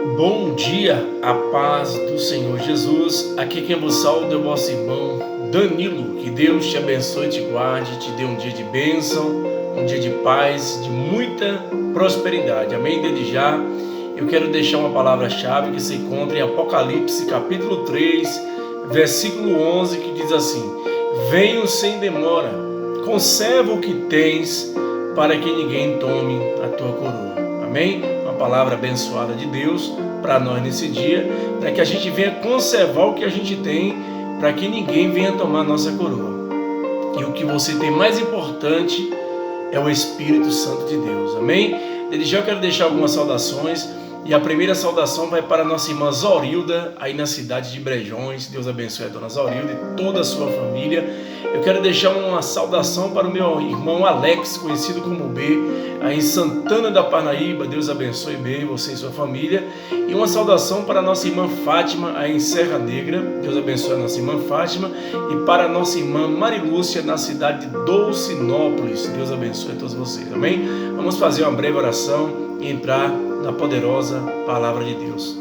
Bom dia, a paz do Senhor Jesus. Aqui quem vos saúda é o vosso irmão Danilo. Que Deus te abençoe e te guarde, te dê um dia de bênção, um dia de paz, de muita prosperidade. Amém? Desde já, eu quero deixar uma palavra-chave que se encontra em Apocalipse, capítulo 3, versículo 11, que diz assim: venho sem demora, conserva o que tens, para que ninguém tome a tua coroa. Amém? Uma palavra abençoada de Deus para nós nesse dia, para que a gente venha conservar o que a gente tem, para que ninguém venha tomar a nossa coroa. E o que você tem mais importante é o Espírito Santo de Deus. Amém? Desde já eu quero deixar algumas saudações. E a primeira saudação vai para a nossa irmã Zorilda, aí na cidade de Brejões. Deus abençoe a dona Zorilda e toda a sua família. Eu quero deixar uma saudação para o meu irmão Alex, conhecido como B, aí em Santana da Parnaíba. Deus abençoe bem você e sua família. E uma saudação para a nossa irmã Fátima, aí em Serra Negra. Deus abençoe a nossa irmã Fátima. E para a nossa irmã Marilúcia, na cidade de Dolcinópolis. Deus abençoe a todos vocês, amém? Vamos fazer uma breve oração e entrar na poderosa palavra de Deus.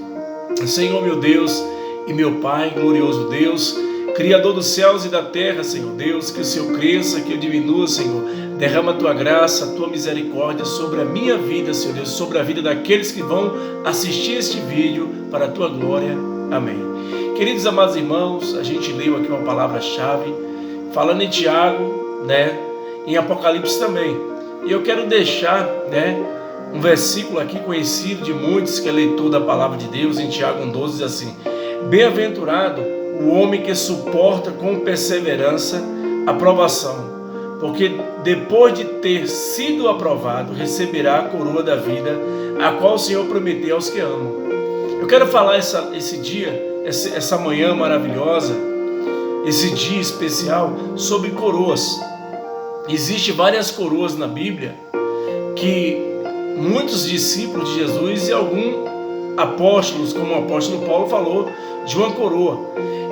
Senhor meu Deus e meu Pai, glorioso Deus, Criador dos céus e da terra, Senhor Deus, que o Senhor cresça, que eu diminua, Senhor. Derrama a tua graça, a tua misericórdia sobre a minha vida, Senhor Deus, sobre a vida daqueles que vão assistir este vídeo para a tua glória. Amém. Queridos amados irmãos, a gente leu aqui uma palavra-chave falando em Tiago, em Apocalipse também. E eu quero deixar, um versículo aqui conhecido de muitos, que é leitor da palavra de Deus, em Tiago 1,12, diz assim: bem-aventurado o homem que suporta com perseverança a provação, porque depois de ter sido aprovado, receberá a coroa da vida, a qual o Senhor prometeu aos que amam. Eu quero falar esse dia, essa manhã maravilhosa, esse dia especial, sobre coroas. Existem várias coroas na Bíblia que muitos discípulos de Jesus e alguns apóstolos, como o apóstolo Paulo, falou de uma coroa.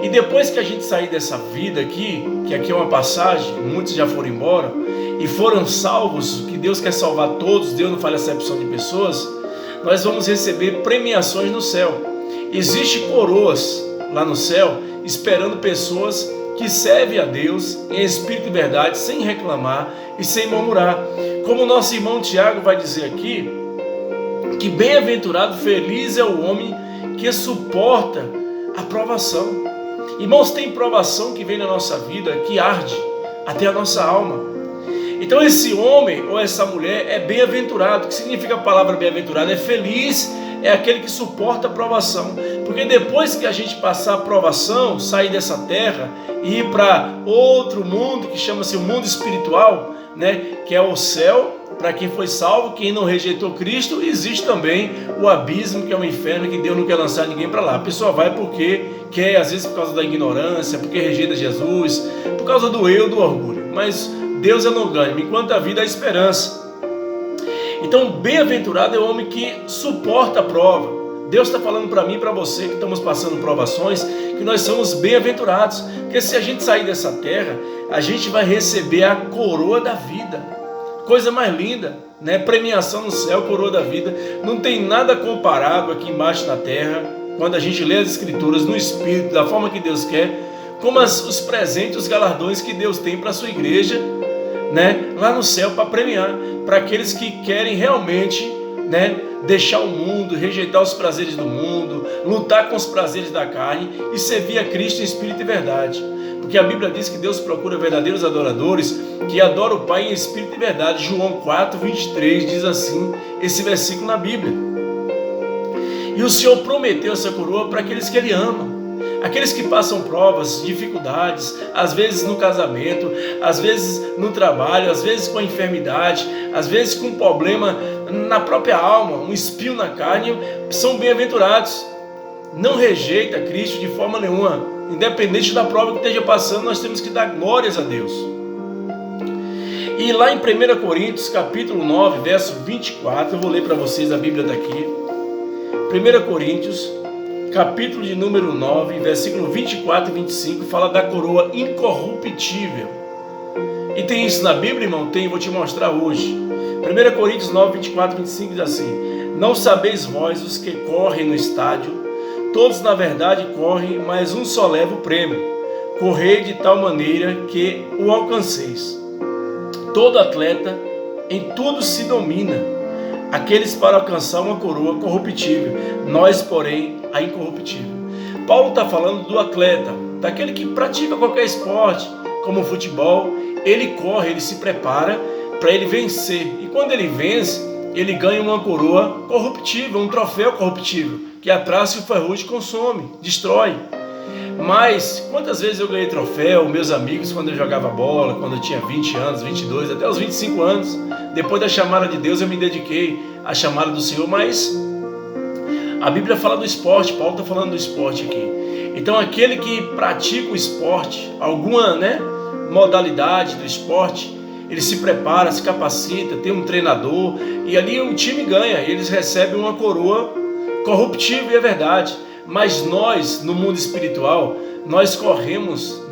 E depois que a gente sair dessa vida aqui, que aqui é uma passagem, muitos já foram embora e foram salvos, que Deus quer salvar todos, Deus não faz acepção de pessoas, nós vamos receber premiações no céu. Existem coroas lá no céu esperando pessoas que servem a Deus em espírito e verdade, sem reclamar e sem murmurar. Como o nosso irmão Tiago vai dizer aqui, que bem-aventurado, feliz é o homem que suporta a provação. Irmãos, tem provação que vem na nossa vida, que arde até a nossa alma. Então esse homem ou essa mulher é bem-aventurado. O que significa a palavra bem-aventurado? É feliz, é aquele que suporta a provação. Porque depois que a gente passar a provação, sair dessa terra e ir para outro mundo, que chama-se o mundo espiritual, que é o céu, para quem foi salvo, quem não rejeitou Cristo, existe também o abismo, que é o inferno, que Deus não quer lançar ninguém para lá. A pessoa vai porque quer, às vezes por causa da ignorância, porque rejeita Jesus, por causa do eu, do orgulho. Mas Deus é longânimo, enquanto a vida há esperança. Então, bem-aventurado é o homem que suporta a prova. Deus está falando para mim e para você que estamos passando provações, que nós somos bem-aventurados, porque se a gente sair dessa terra, a gente vai receber a coroa da vida. Coisa mais linda, premiação no céu, coroa da vida. Não tem nada comparado aqui embaixo na terra, quando a gente lê as escrituras no Espírito, da forma que Deus quer, como os presentes, os galardões que Deus tem para a sua igreja, lá no céu, para premiar, para aqueles que querem realmente, deixar o mundo, rejeitar os prazeres do mundo, lutar com os prazeres da carne e servir a Cristo em espírito e verdade. Porque a Bíblia diz que Deus procura verdadeiros adoradores que adoram o Pai em espírito e verdade. João 4:23 diz assim, esse versículo na Bíblia. E o Senhor prometeu essa coroa para aqueles que Ele ama. Aqueles que passam provas, dificuldades, às vezes no casamento, às vezes no trabalho, às vezes com a enfermidade, às vezes com um problema na própria alma, um espinho na carne, são bem-aventurados. Não rejeita Cristo de forma nenhuma. Independente da prova que esteja passando, nós temos que dar glórias a Deus. E lá em 1 Coríntios, capítulo 9, verso 24, eu vou ler para vocês a Bíblia daqui. 1 Coríntios, capítulo de número 9, versículo 24 e 25, fala da coroa incorruptível. E tem isso na Bíblia, irmão? Tem, vou te mostrar hoje. 1 Coríntios 9, 24 e 25 diz assim: Não sabeis vós os que correm no estádio? Todos na verdade correm, mas um só leva o prêmio. Correi de tal maneira que o alcanceis. Todo atleta em tudo se domina, aqueles para alcançar uma coroa corruptível, nós, porém, a incorruptível. Paulo está falando do atleta, daquele que pratica qualquer esporte, como o futebol. Ele corre, ele se prepara para ele vencer, e quando ele vence, ele ganha uma coroa corruptível, um troféu corruptível, que a traça e o ferrugem consome, destrói. Mas quantas vezes eu ganhei troféu, meus amigos, quando eu jogava bola, quando eu tinha 20 anos, 22, até os 25 anos, depois da chamada de Deus eu me dediquei à chamada do Senhor. Mas a Bíblia fala do esporte, Paulo está falando do esporte aqui. Então aquele que pratica o esporte, alguma modalidade do esporte, ele se prepara, se capacita, tem um treinador, e ali o time ganha, e eles recebem uma coroa corruptível, e é verdade. Mas nós, no mundo espiritual, nós corremos,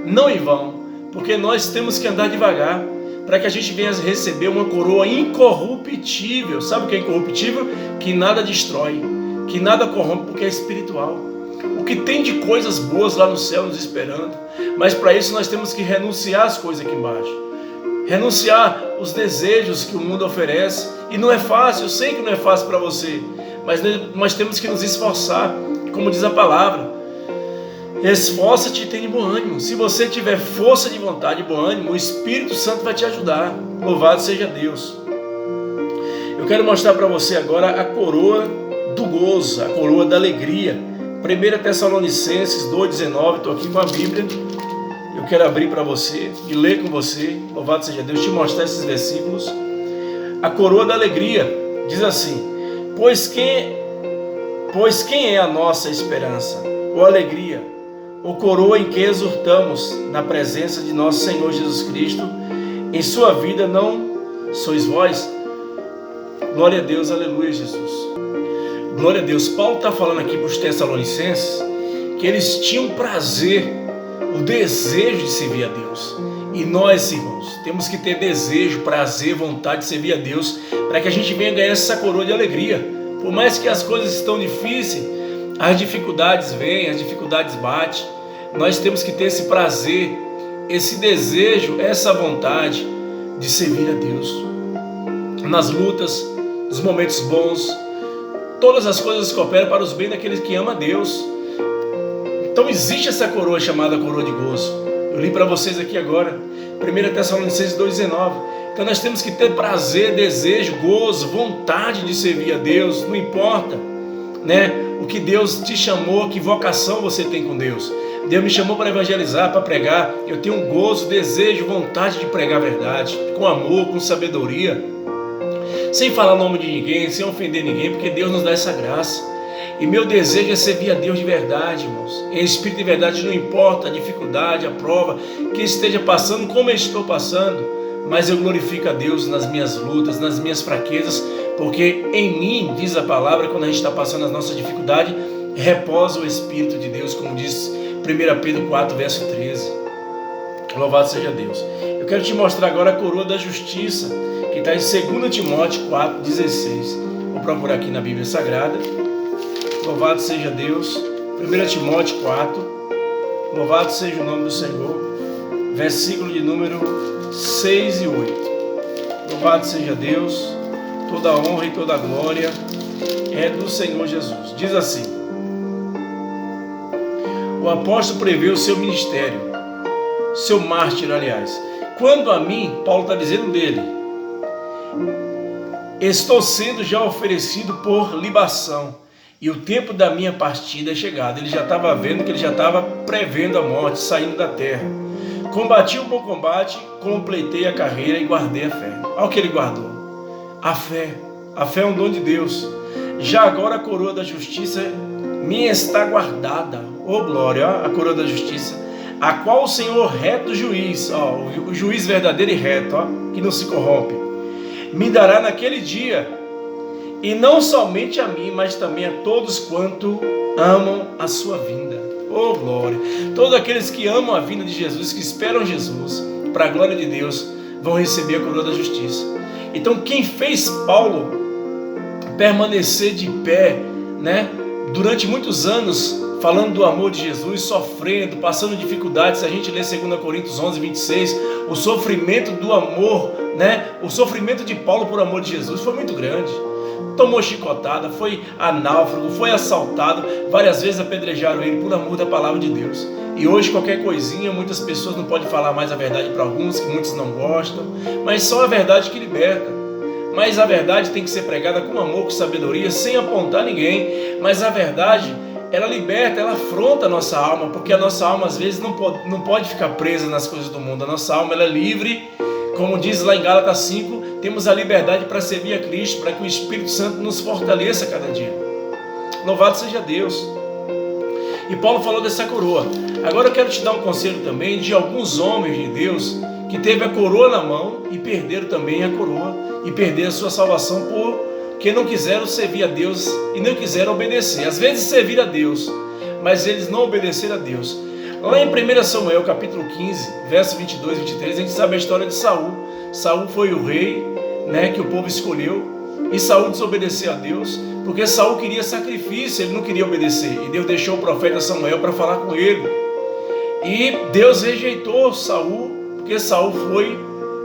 não em vão, porque nós temos que andar devagar, para que a gente venha receber uma coroa incorruptível. Sabe o que é incorruptível? Que nada destrói, que nada corrompe, porque é espiritual. O que tem de coisas boas lá no céu nos esperando, mas para isso nós temos que renunciar às coisas aqui embaixo, renunciar os desejos que o mundo oferece, e não é fácil, eu sei que não é fácil para você, mas nós temos que nos esforçar, como diz a palavra, esforça-te e tenha bom ânimo. Se você tiver força de vontade e bom ânimo, o Espírito Santo vai te ajudar. Louvado seja Deus. Eu quero mostrar para você agora a coroa do gozo, a coroa da alegria. 1 Tessalonicenses 2,19, estou aqui com a Bíblia, eu quero abrir para você e ler com você, louvado seja Deus, te mostrar esses versículos. A coroa da alegria diz assim: Pois quem é a nossa esperança, ou alegria, ou coroa em que exultamos na presença de nosso Senhor Jesus Cristo? Em sua vida não sois vós? Glória a Deus, aleluia, Jesus. Glória a Deus. Paulo está falando aqui para os Tessalonicenses que eles tinham prazer, o desejo de servir a Deus. E nós, irmãos, temos que ter desejo, prazer, vontade de servir a Deus, para que a gente venha ganhar essa coroa de alegria. Por mais que as coisas estão difíceis, as dificuldades vêm, as dificuldades batem, nós temos que ter esse prazer, esse desejo, essa vontade de servir a Deus. Nas lutas, nos momentos bons, todas as coisas cooperam para os bem daqueles que amam a Deus. Então existe essa coroa chamada coroa de gozo. Eu li para vocês aqui agora, 1 Tessalonicenses 2,19. Então nós temos que ter prazer, desejo, gozo, vontade de servir a Deus. Não importa, o que Deus te chamou, que vocação você tem com Deus. Deus me chamou para evangelizar, para pregar. Eu tenho gozo, desejo, vontade de pregar a verdade, com amor, com sabedoria, sem falar o nome de ninguém, sem ofender ninguém, porque Deus nos dá essa graça. E meu desejo é servir a Deus de verdade, irmãos. Em espírito de verdade, não importa a dificuldade, a prova que esteja passando, como eu estou passando, mas eu glorifico a Deus nas minhas lutas, nas minhas fraquezas, porque em mim, diz a palavra, quando a gente está passando as nossas dificuldades, reposa o Espírito de Deus, como diz 1 Pedro 4, verso 13. Louvado seja Deus. Eu quero te mostrar agora a coroa da justiça, que está em 2 Timóteo 4, 16. Vou procurar aqui na Bíblia Sagrada. Louvado seja Deus. 1 Timóteo 4. Louvado seja o nome do Senhor. Versículo de número 6 e 8. Louvado seja Deus. Toda a honra e toda a glória é do Senhor Jesus. Diz assim: o apóstolo prevê o seu ministério, seu mártir, aliás. Quando a mim, Paulo está dizendo dele, estou sendo já oferecido por libação, e o tempo da minha partida é chegado. Ele já estava vendo que ele já estava prevendo a morte, saindo da terra. Combati o bom combate, completei a carreira e guardei a fé. Olha o que ele guardou: a fé. A fé é um dom de Deus. Já agora a coroa da justiça me está guardada. Oh glória, a coroa da justiça, a qual o Senhor reto juiz, o juiz verdadeiro e reto, que não se corrompe, me dará naquele dia, e não somente a mim, mas também a todos quanto amam a sua vinda. Oh glória! Todos aqueles que amam a vinda de Jesus, que esperam Jesus, para a glória de Deus, vão receber a coroa da justiça. Então quem fez Paulo permanecer de pé, né? Durante muitos anos, falando do amor de Jesus, sofrendo, passando dificuldades. Se a gente lê 2 Coríntios 11, 26, o sofrimento do amor, né? O sofrimento de Paulo por amor de Jesus foi muito grande. Tomou chicotada, foi a náufrago, foi assaltado, várias vezes apedrejaram ele por amor da palavra de Deus. E hoje qualquer coisinha, muitas pessoas não podem falar mais a verdade para alguns, que muitos não gostam, mas só a verdade que liberta. Mas a verdade tem que ser pregada com amor, com sabedoria, sem apontar ninguém. Mas a verdade, ela liberta, ela afronta a nossa alma, porque a nossa alma às vezes não pode ficar presa nas coisas do mundo. A nossa alma, ela é livre, como diz lá em Gálatas 5, temos a liberdade para servir a Cristo, para que o Espírito Santo nos fortaleça a cada dia. Louvado seja Deus. E Paulo falou dessa coroa. Agora eu quero te dar um conselho também de alguns homens de Deus que teve a coroa na mão e perderam também a coroa e perderam a sua salvação porque não quiseram servir a Deus e não quiseram obedecer. Às vezes servir a Deus, mas eles não obedeceram a Deus. Lá em 1 Samuel capítulo 15, verso 22 e 23, a gente sabe a história de Saul. Saul foi o rei, né, que o povo escolheu, e Saul desobedeceu a Deus, porque Saul queria sacrifício, ele não queria obedecer, e Deus deixou o profeta Samuel para falar com ele. E Deus rejeitou Saul, porque Saul foi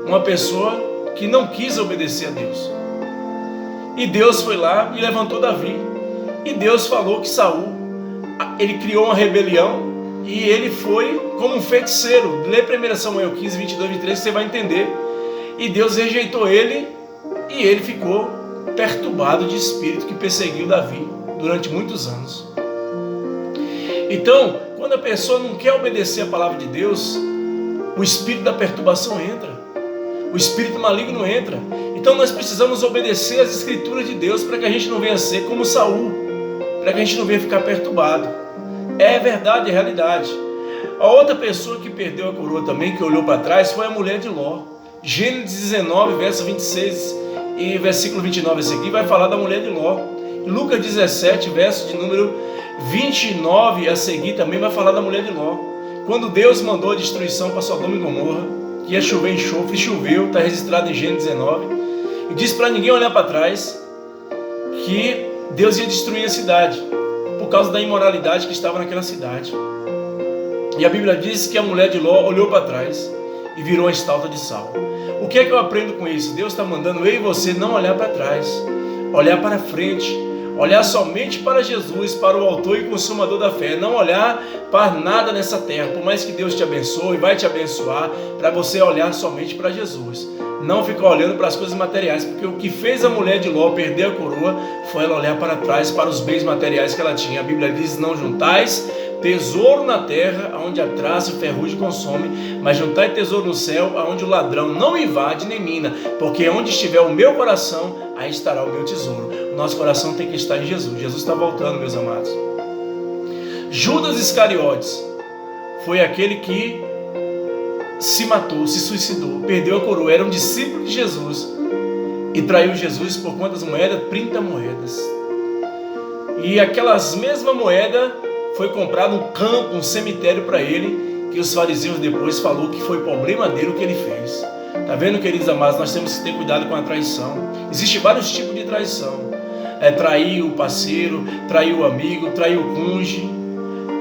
uma pessoa que não quis obedecer a Deus. E Deus foi lá e levantou Davi. E Deus falou que Saul, ele criou uma rebelião, e ele foi como um feiticeiro. Lê 1 Samuel 15, 22 e 23, você vai entender. E Deus rejeitou ele, e ele ficou perturbado de espírito que perseguiu Davi durante muitos anos. Então, quando a pessoa não quer obedecer a palavra de Deus, o espírito da perturbação entra, o espírito maligno entra. Então nós precisamos obedecer às escrituras de Deus para que a gente não venha ser como Saul, para que a gente não venha ficar perturbado. É verdade, é realidade. A outra pessoa que perdeu a coroa também, que olhou para trás, foi a mulher de Ló. Gênesis 19, verso 26 e versículo 29 a seguir, vai falar da mulher de Ló. Lucas 17, verso de número 29 a seguir, também vai falar da mulher de Ló. Quando Deus mandou a destruição para Sodoma e Gomorra, que ia chover enxofre, choveu, está registrado em Gênesis 19, e diz para ninguém olhar para trás que Deus ia destruir a cidade, por causa da imoralidade que estava naquela cidade. E a Bíblia diz que a mulher de Ló olhou para trás e virou a estátua de sal. O que é que eu aprendo com isso? Deus está mandando eu e você não olhar para trás, olhar para frente, olhar somente para Jesus, para o autor e consumador da fé, não olhar para nada nessa terra. Por mais que Deus te abençoe, vai te abençoar, para você olhar somente para Jesus, não ficar olhando para as coisas materiais, porque o que fez a mulher de Ló perder a coroa foi ela olhar para trás, para os bens materiais que ela tinha. A Bíblia diz: não juntais tesouro na terra, onde a traça e o ferrugem consome, mas juntai tesouro no céu, onde o ladrão não invade nem mina, porque onde estiver o meu coração, aí estará o meu tesouro. O nosso coração tem que estar em Jesus. Jesus está voltando, meus amados. Judas Iscariotes foi aquele que se matou, se suicidou, perdeu a coroa, era um discípulo de Jesus e traiu Jesus por quantas moedas? 30 moedas. E aquelas mesmas moedas foi comprado um campo, um cemitério para ele, que os fariseus depois falou que foi problema dele o que ele fez. Tá vendo, queridos amados? Nós temos que ter cuidado com a traição. Existem vários tipos de traição. Trair o parceiro, trair o amigo, trair o cônjuge.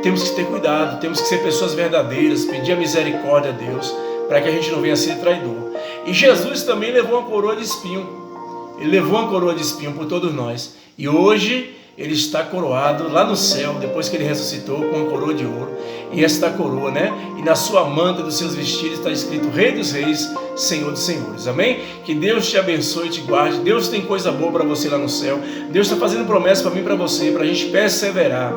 Temos que ter cuidado, temos que ser pessoas verdadeiras, pedir a misericórdia a Deus, para que a gente não venha a ser traidor. E Jesus também levou uma coroa de espinho. Ele levou uma coroa de espinho por todos nós. E hoje ele está coroado lá no céu, depois que ele ressuscitou, com uma coroa de ouro. E esta coroa, né? E na sua manta dos seus vestidos está escrito Rei dos Reis, Senhor dos Senhores. Amém? Que Deus te abençoe e te guarde. Deus tem coisa boa para você lá no céu. Deus está fazendo promessa para mim e para você, para a gente perseverar,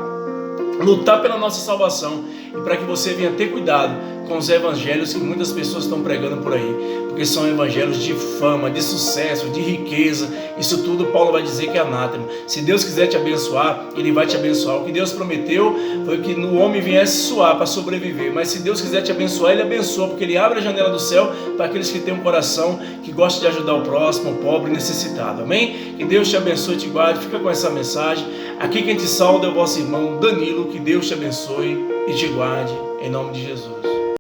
lutar pela nossa salvação, e para que você venha ter cuidado com os evangelhos que muitas pessoas estão pregando por aí, porque são evangelhos de fama, de sucesso, de riqueza. Isso tudo Paulo vai dizer que é anátema. Se Deus quiser te abençoar, Ele vai te abençoar. O que Deus prometeu foi que no homem viesse suar para sobreviver, mas se Deus quiser te abençoar, Ele abençoa, porque Ele abre a janela do céu para aqueles que têm um coração que gosta de ajudar o próximo, o pobre e necessitado. Amém? Que Deus te abençoe e te guarde. Fica com essa mensagem. Aqui quem te salva é o vosso irmão Danilo. Que Deus te abençoe e te guarde, em nome de Jesus.